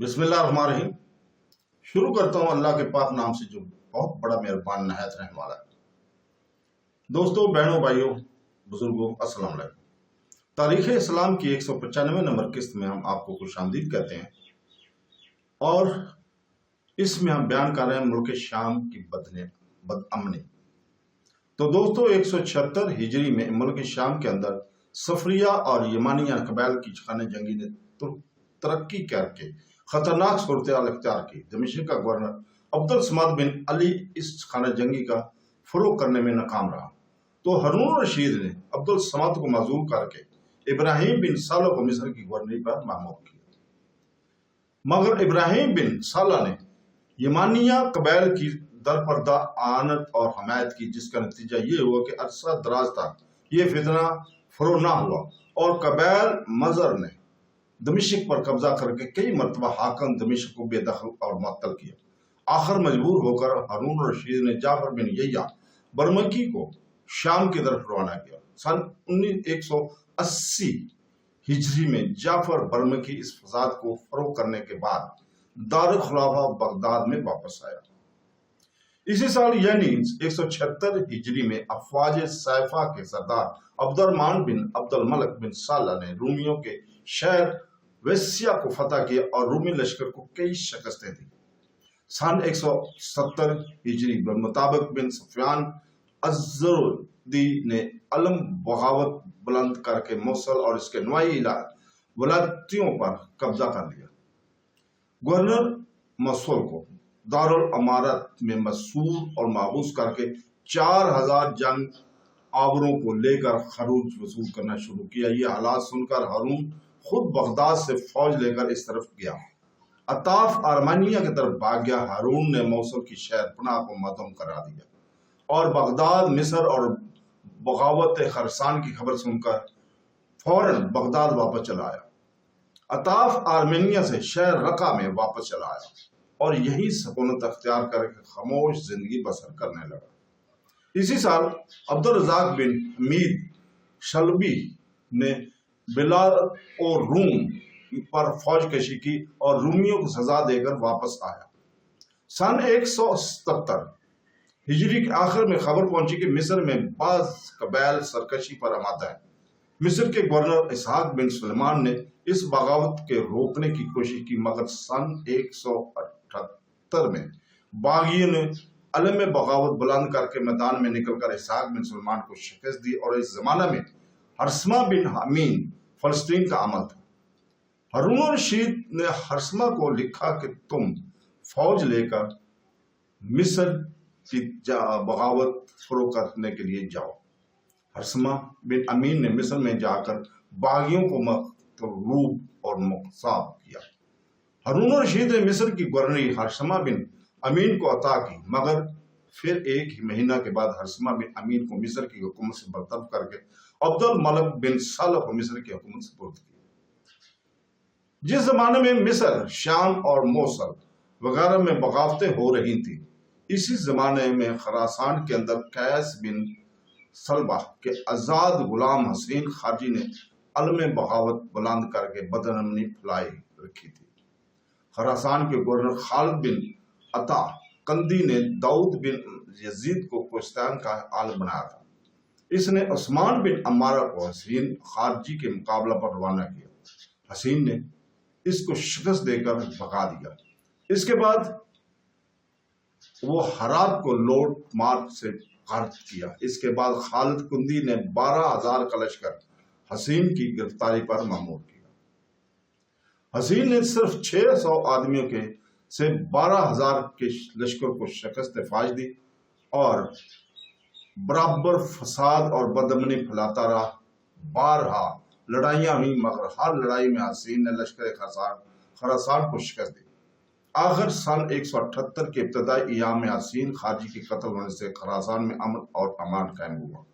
बिस्मिल्लाहिर्रहमानिर्रहीम। शुरू करता हूँ अल्लाह के पाक नाम से जो बहुत बड़ा मेहरबान नहायत रहने वाला है। दोस्तों, बहनों, भाइयों, बुजुर्गों, अस्सलाम वालेकुम। तारीख इस्लाम की 195 नंबर किस्त में हम आपको खुशामदीद कहते हैं और इसमें हम बयान कर रहे हैं मुल्क शाम की बदअमनी। तो दोस्तों, 176 हिजरी में मुल्क शाम के अंदर सफरिया और यमानिया कबाइल की खाने जंगी ने तरक्की करके खतरनाक सूरत अख्तियार की। दमिश्क का गवर्नर अब्दुल समाद बिन अली इस खाना जंगी का फरोग करने में नाकाम रहा, तो हारून रशीद ने अब्दुल समाद को मजबूर करके इब्राहिम बिन साला को मिस्र की गवर्नरी पर मामूर किया। मगर इब्राहिम बिन साला ने यमानिया कबाइल की दरपरदा आनत और हमायत की, जिसका नतीजा ये हुआ कि अरसा दराज तक ये फितना फरो ना हुआ और कबाइल मजर ने दमिश्क पर कब्जा करके कई मरतबा हाकम दमिश्क को बेदखल और मुअत्तल किया। आखिर मजबूर होकर हारून रशीद ने जाफर बिन यह्या बरमकी को शाम की तरफ रवाना किया। सन 180 हिजरी में जाफर बरमकी इस फसाद को फरोग करने के बाद दारुल खुलाफा बगदाद में वापस आया। इसी साल यानी 176 हिजरी में अफवाज सैफा के सरदार अब्दुर्रहमान बिन अब्दुल मलिक बिन साला ने रूमियों के शहर वेस्सिया को फतह किया और रूमी लश्कर को कई शिकस्तें दी। सन 170 हिजरी के मुताबिक बिन सुफियान अज़्ज़ुदी ने अलम बगावत बुलंद करके मोसल और इसके नवाई वलायतियों पर कब्जा कर लिया। गवर्नर मसूल को दारुल अमारत में मसूर और माबूस करके 4000 जंग आवरों को लेकर खरूज वसूल करना शुरू किया। ये हालात सुनकर हारून खुद बगदाद से फौज लेकर इस तरफ गया। अताफ आर्मेनिया की तरफ भाग गया। हारून ने मौसूल की शहर पनाह को मतम करा दिया और बगदाद मिस्र और बगावत खरसान की खबर सुनकर फौरन बगदाद वापस चला आया। अताफ आर्मेनिया से शहर रका में वापस चला आया और यही सकूनत अख्तियार करके खामोश जिंदगी बसर करने लगा। इसी साल अब्दुल रज़ाक बिन हमीद शल्बी ने बिलाद और रूम पर फौज कशी की और रूमियों को सजा देकर वापस आया। सन 177 हिजरी के आखिर में खबर पहुंची कि मिस्र में बाज कबाइल सरकशी पर आमादा है। मिस्र के गवर्नर इसहाक बिन सुलेमान ने इस बगावत के रोकने की कोशिश की, मगर सन 178 में बागियों ने अलम बगावत बुलंद करके मैदान में निकलकर इसहाक बिन सुलेमान को शिकस्त दी और इस जमाना में हर्समा बिन अमीन फलस्तीन का अमल था। हारून रशीद ने हर्समा को लिखा कि तुम फौज लेकर मिस्र की बगावत फरो करने के लिए जाओ। हर्समा बिन अमीन ने मिस्र में जाकर बागियों को मकरूब और मुक्साब किया। हारून रशीद ने मिस्र की गवर्नरी हर्समा बिन अमीन को अता की, मगर फिर एक ही महीना के बाद हर्समा बिन अमीन को मिस्र की हुकूमत से बरतरफ करके अब्दुल मलिक बिन साला को मिस्र की हुकूमत से पुर्द किया। जिस जमाने में मिस्र, शाम और मोसल वगैरह में बगावतें हो रही थी, इसी जमाने में खरासान के अंदर कैस बिन सलबा के आजाद गुलाम हसीन खारजी ने अलम बगावत बुलंद करके बदअमनी फैलाई रखी थी। खरासान के गवर्नर खालिद बिन अता कंदी ने दाऊद बिन यजीद को कुश्तान का आल बनाया था। इसने उस्मान बिन अम्मारा को हसीन खारजी के मुकाबला पर रवाना किया। हसीन ने इसको शिकस्त देकर भगा दिया। इसके बाद वो हरात को लौट मार से गार्द किया। इसके बाद खालिद कुंदी ने 12,000 का लश्कर हसीन की गिरफ्तारी पर मामूर किया। हसीन ने सिर्फ 600 आदमियों के से 12,000 के लश्कर को शिकस्त फाज दी और बराबर फसाद और बदअमनी फैलाता रहा। बारहा लड़ाइयां हुई, मगर हर लड़ाई में हसीन ने लश्कर खरासान को शिकस्त दी। आखिर सन 178 के इब्तदाई अय्याम में हसीन खारजी के कत्ल होने से खरासान में अमन और अमान कायम हुआ।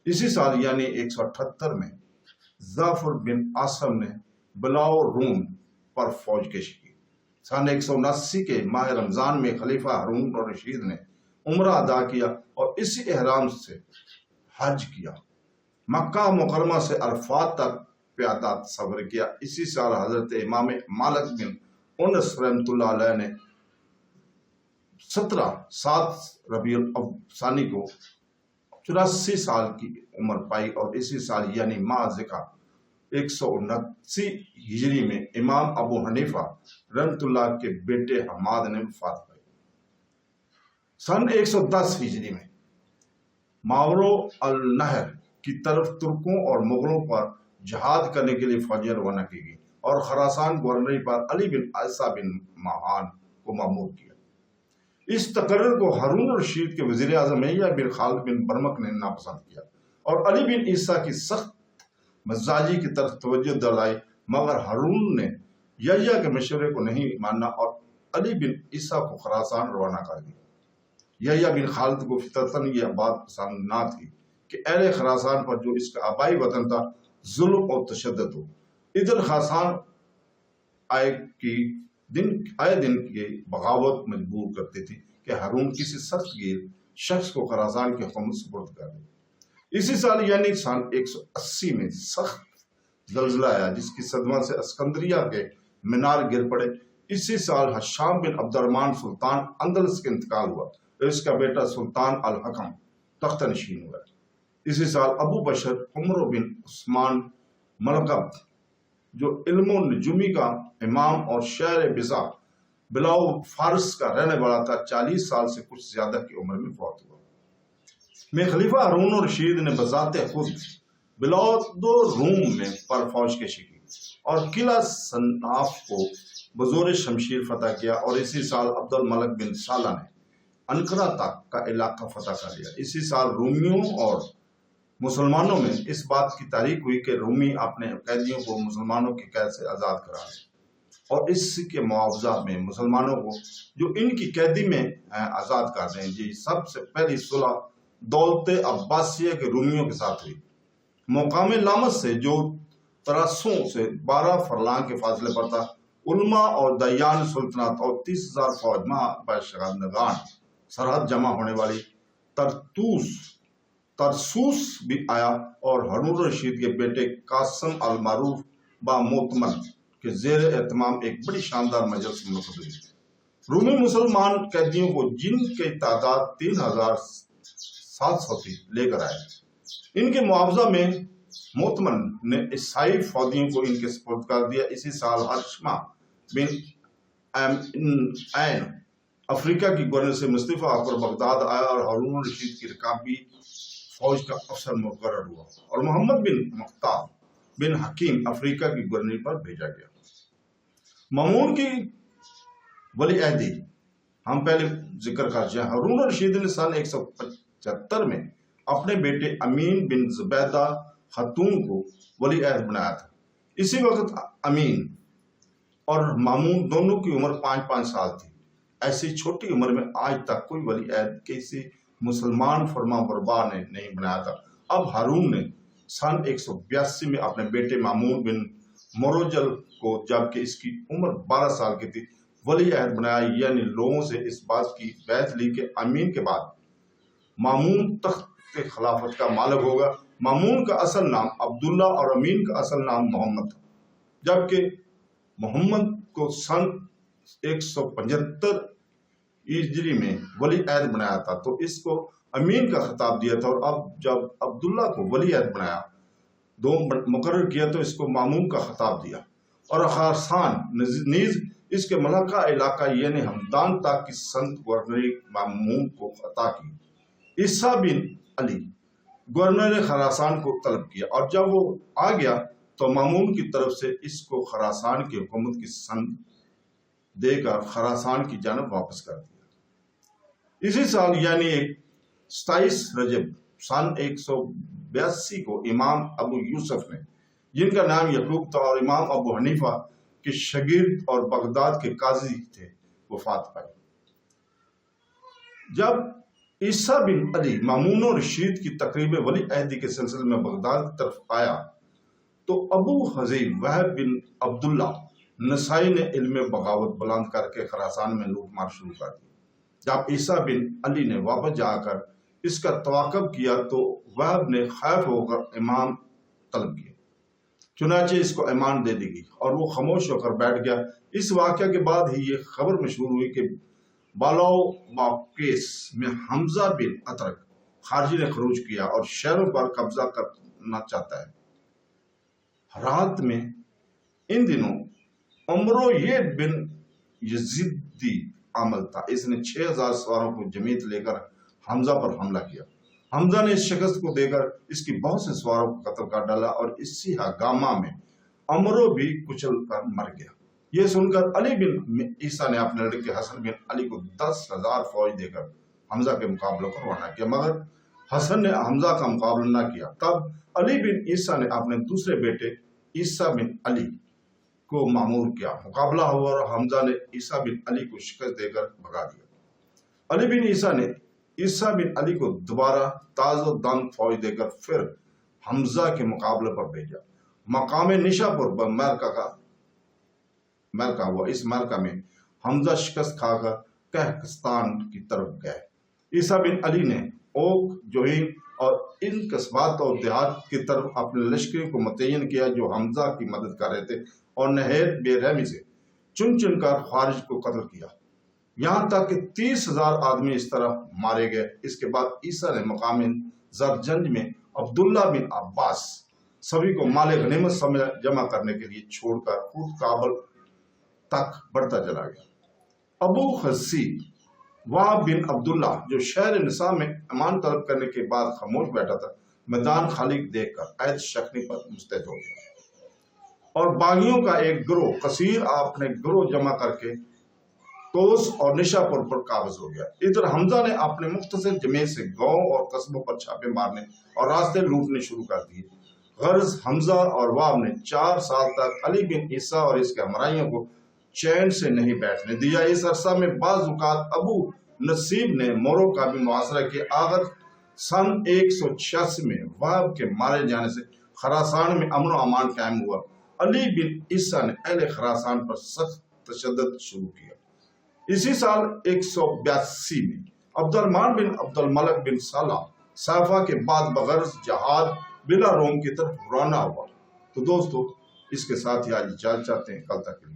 इसी साल यानी 178 में जाफर बिन आसम ने बिलाओ रूम पर फौज कशी की। सन 179 के माह रमजान में खलीफा हारून रशीद ने उम्रा अदा किया और इसी एहराम से हज किया। मक्का मुकरमा से अरफात तक प्यादा सफर किया। इसी साल हजरत इमाम मालिक बिन انس رحمتullah علیہ نے 7 ربیع الثانی کو 84 سال کی عمر پائی، اور اسی سال یعنی ماہ ذکا 179 ہجری میں امام ابو حنیفہ رحمۃ اللہ کے بیٹے حماد نے وفات پائی۔ سن 110 ہجری میں ماورو النہر کی طرف ترکوں اور مغلوں پر جہاد کرنے کے لیے فوجیں روانہ کی گئی اور خراسان گورنری پر علی بن عیسیٰ بن ماہان کو مامور کیا۔ اس تقرر کو ہارون الرشید کے وزیر اعظم یحییٰ بن خالد بن برمک نے ناپسند کیا اور علی بن عیسیٰ کی سخت مزاجی کی طرف توجہ دلائی، مگر ہارون نے یحییٰ کے مشورے کو نہیں مانا اور علی بن عیسیٰ کو خراسان روانہ کر دیا۔ یحییٰ بن خالد کو فطرتاً یہ بات پسند نہ تھی کہ اہل خراسان پر جو اس کا آبائی وطن تھا ظلم اور تشدد ہو۔ ادھر خراسان آئے دن کی بغاوت مجبور کرتی تھی کہ ہارون کسی سخت گیر شخص کو خراسان کے حکومت سپرد کر دے۔ اسی سال یعنی سن 180 میں سخت زلزلہ آیا جس کی صدمہ سے اسکندریہ کے مینار گر پڑے۔ اسی سال ہشام بن عبد الرحمن سلطان اندلس کے انتقال ہوا اور اس کا بیٹا سلطان الحکم تخت نشین ہوا۔ اسی سال ابو بشر عمر بن عثمان ملکب جو علم و نجومی کا امام اور شہر بلاؤ فارس کا رہنے والا تھا 40 سال سے کچھ زیادہ کی عمر میں فوت ہوا۔ میں خلیفہ ہارون الرشید نے بذات خود بلاد روم میں پر فوج کشی کی اور قلعہ صنعاف کو بزور شمشیر فتح کیا، اور اسی سال عبد الملک بن سالہ نے انقرہ تک کا علاقہ فتح کر لیا۔ اسی سال رومیوں اور مسلمانوں میں اس بات کی تحریک ہوئی کہ رومی اپنے قیدیوں کو مسلمانوں کے قید سے آزاد کرا دیں، اور اس کے معاوضہ میں مسلمانوں کو جو ان کی قیدی میں آزاد کر دیں۔ جی سب سے پہلی صلح دولت عباسیہ کے رومیوں کے ساتھ ہوئی۔ مقام لامس سے جو تراسوں سے 12 فرلانگ کے فاصلے پر تھا، علماء اور دیان سلطنت اور 30,000 فوج باشندگان سرحد جمع ہونے والی ترسوس بھی آیا، اور ہارون الرشید کے بیٹے قاسم المعروف با موتمن کے زیر اہتمام ایک بڑی شاندار مجلس منعقد ہوئی۔ رومی مسلمان قیدیوں کو جن کی تعداد 3,700 تھی لے کر آئے۔ ان کے معاوضہ میں موتمن نے عیسائی فوجیوں کو ان کے سپرد کر دیا۔ اسی سال ہرشمہ بن عین افریقہ کی گورنر سے مستعفی ہو کر بغداد آیا اور ہارون الرشید کی رکابی فوج کا افسر مقرر ہوا، اور محمد بن مختار بن حکیم افریقہ کی گورنری پر بھیجا گیا۔ مامون کی ولی عہدی ہم پہلے ذکر کر چکے ہیں۔ ہارون الرشید نے سن 175 میں اپنے بیٹے امین بن زبیدہ خاتون کو ولی عہد بنایا تھا۔ اسی وقت امین اور مامون دونوں کی عمر 5-5 سال تھی۔ ایسی چھوٹی عمر میں آج تک کوئی ولی عہد کسی مسلمان فرما بردار نے نہیں بنایا تھا۔ اب ہارون نے سن 182 میں اپنے بیٹے مامون بن مروجل کو، جبکہ اس کی عمر 12 سال کی تھی، ولی عہد بنایا، یعنی لوگوں سے اس بات کی بیعت لی کہ امین کے بعد مامون تخت خلافت کا مالک ہوگا۔ مامون کا اصل نام عبداللہ اور امین کا اصل نام محمد تھا، جبکہ محمد کو سن 175 ہجری میں ولی عہد بنایا تھا تو اس کو امین کا خطاب دیا تھا، اور اب جب عبداللہ کو ولی عہد بنایا مقرر کیا تو اس کو مامون کا خطاب دیا، اور خراسان نیز اس کے ملکہ علاقہ یعنی ہمدان تک کی سنت گورنری مامون کو عطا کی۔ عیسیٰ بن علی گورنر خراسان کو طلب کیا، اور جب وہ آ گیا تو مامون کی طرف سے اس کو خراسان کی حکومت کی سند دے کر خراسان کی جانب واپس کر دیا۔ اسی سال یعنی 27 رجب سن 182 کو امام ابو یوسف نے، جن کا نام یعقوب تھا اور امام ابو حنیفہ کے شاگرد اور بغداد کے قاضی تھے، وفات پائی۔ جب عیسیٰ بن علی مامون و رشید کی تقریب ولی عہدی کے سلسلے میں بغداد کی طرف آیا تو ابو حذیف وہب بن عبداللہ نسائی نے علم بغاوت بلند کر کے خراسان میں لوٹ مار شروع کر دی۔ جب عیسیٰ بن علی نے واپس جا کر اس کا تعاقب کیا تو وہب نے خائف ہو کر امام طلب کیا चुनाचे इसको ऐमान दे देगी और वो खामोश होकर बैठ गया। इस वाक़या के बाद ही ये खबर मशहूर हुई कि बालाओ केस में हमजा बिन अतरक खारजी ने खरूज किया और शहरों पर कब्जा करना चाहता है। रात में इन दिनों उमरो ये बिन यजीदी आमल था। इसने 6000 सवारों को जमीत लेकर हमजा पर हमला किया। हमजा ने इस शिकस्त को देकर इसकी बहुत से सवारों को कत्ल कर डाला और इसी हंगामा में अमरो भी कुचल कर मर गया। ये सुनकर अली बिन ईसा ने अपने लड़के हसन बिन अली को 10,000 फौज देकर हमजा के मुकाबले को रवाना किया, मगर हसन ने हमजा का मुकाबला न किया। तब अली बिन ईसा ने अपने दूसरे बेटे ईसा बिन अली को मामूर किया। मुकाबला हुआ और हमजा ने ईसा बिन अली को शिकस्त देकर भगा दिया। अली बिन ईसा ने ईसा बिन अली को दोबारा ताज़ो दम फौज देकर फिर हमजा के मुकाबले पर भेजा। मकाम निशापुर पर मरका हुआ। इस मरका में हमजा शिकस्त खाकर कहकस्तान की तरफ गए। ईसा बिन अली ने ओक, जोहिन और इन कस्बात और देहात की तरफ अपने लश्कर को मुतय्यन किया जो हमजा की मदद कर रहे थे और नहायत बेरहमी से चुन चुन कर खारिज को कत्ल किया। यहाँ तक कि 30,000 आदमी इस तरह मारे गए। इसके बाद ईसा ने मकाम जरजंज में अब्दुल्ला बिन अब्बास सभी को माले गनीमत समेत जमा करने के लिए छोड़कर खुद काबल तक बढ़ता चला गया। अबू हसी वाह बिन अब्दुल्ला जो शहर निसा में अमान तलब करने के बाद खामोश बैठा था, मैदान खाली देखकर ऐद शक्नी पर मुस्तैद हो गया और बागियों का एक गिरोह कसीर अपने गिरोह जमा करके तोस और निशापुर पर काबज हो गया। इधर हमजा ने अपने मुख्तसर जमीन से गांव और कस्बों पर छापे मारने और रास्ते लूटने शुरू कर दिए। गर्ज हमजा और वाब ने 4 साल तक अली बिन ईसा और इसके हमराइयों को चैन से नहीं बैठने दिया। इस अरसा में बाज़ अबू नसीब ने मोरों का भी मुआसरा किया। आखिर सन 186 में वाब के मारे जाने से खरासान में अमन अमान कायम हुआ। अली बिन ईसा ने अहले खरासान पर सख्त तशद्दुद शुरू किया। इसी साल 182 में अब्दुलरहमान बिन अब्दुल मलिक बिन सलाह साफा के बाद बगर्ज जहाद बिला रोम की तरफ रवाना हुआ। तो दोस्तों, इसके साथ ही आज इजाज़त चाहते हैं। कल तक के लिए।